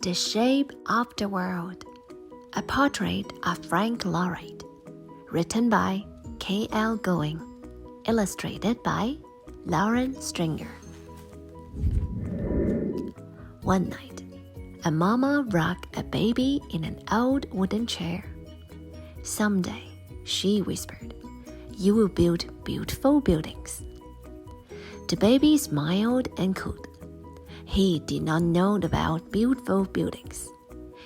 The Shape of the World, a portrait of Frank Lloyd Wright, written by K.L. Going, illustrated by Lauren Stringer. One night, a mama rocked a baby in an old wooden chair. Someday, she whispered, you will build beautiful buildings. The baby smiled and cooed. He did not know about beautiful buildings.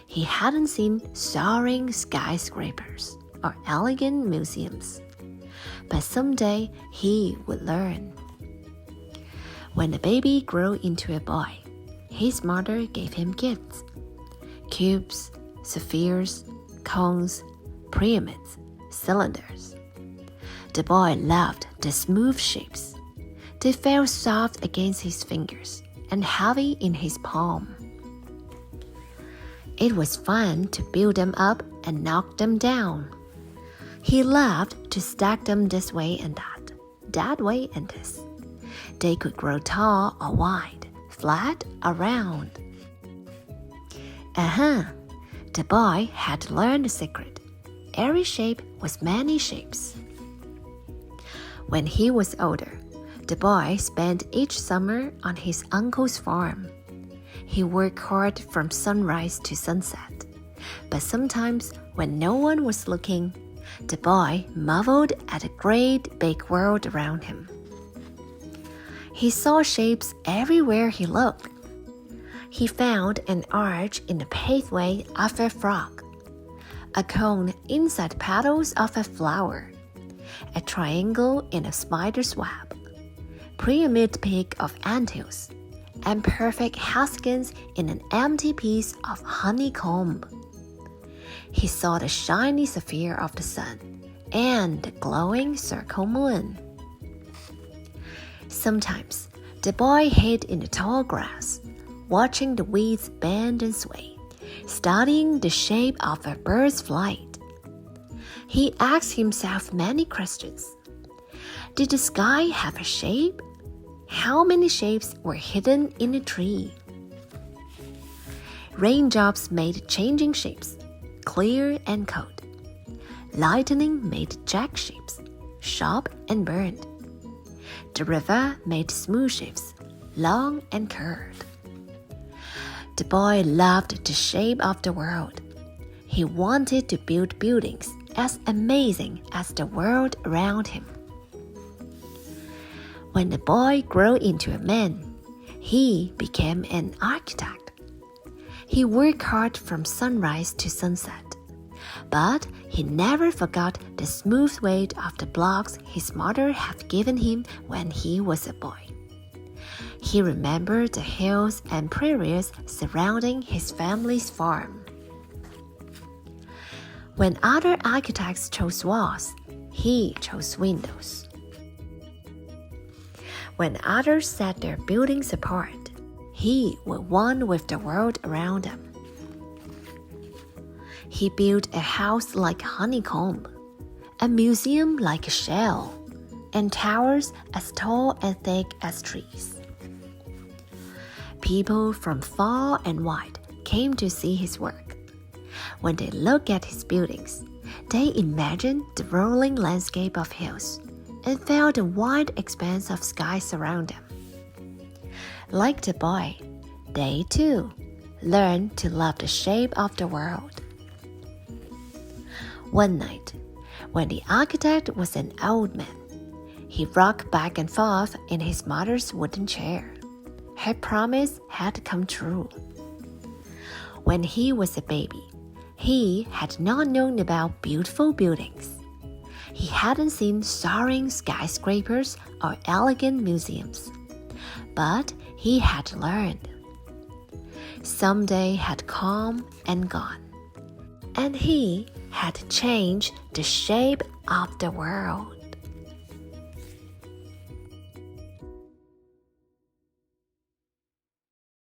He hadn't seen soaring skyscrapers or elegant museums. But someday he would learn. When the baby grew into a boy, his mother gave him gifts: cubes, spheres, cones, pyramids, cylinders. The boy loved the smooth shapes. They felt soft against his fingers and heavy in his palm. It was fun to build them up and knock them down. He loved to stack them this way and that way and this. They could grow tall or wide, flat or round. The boy had learned the secret. Every shape was many shapes. When he was older, the boy spent each summer on his uncle's farm. He worked hard from sunrise to sunset. But sometimes, when no one was looking, the boy marveled at the great big world around him. He saw shapes everywhere he looked. He found an arch in the pathway of a frog, a cone inside petals of a flower, a triangle in a spider's web, pyramid peak of anthills, and perfect huskins in an empty piece of honeycomb. He saw the shiny sphere of the sun and the glowing circle moon. Sometimes the boy hid in the tall grass, watching the weeds bend and sway, studying the shape of a bird's flight. He asked himself many questions. Did the sky have a shape? How many shapes were hidden in a tree? Raindrops made changing shapes, clear and cold. Lightning made jagged shapes, sharp and burned. The river made smooth shapes, long and curved. The boy loved the shape of the world. He wanted to build buildings as amazing as the world around him. When the boy grew into a man, he became an architect. He worked hard from sunrise to sunset, but he never forgot the smooth weight of the blocks his mother had given him when he was a boy. He remembered the hills and prairies surrounding his family's farm. When other architects chose walls, he chose windows. When others set their buildings apart, he was one with the world around them. He built a house like honeycomb, a museum like a shell, and towers as tall and thick as trees. People from far and wide came to see his work. When they looked at his buildings, they imagined the rolling landscape of hills and felt the wide expanse of sky surround them. Like the boy, they too learned to love the shape of the world. One night, when the architect was an old man, he rocked back and forth in his mother's wooden chair. Her promise had come true. When he was a baby, he had not known about beautiful buildings. He hadn't seen soaring skyscrapers or elegant museums, but he had learned. Someday had come and gone, and he had changed the shape of the world.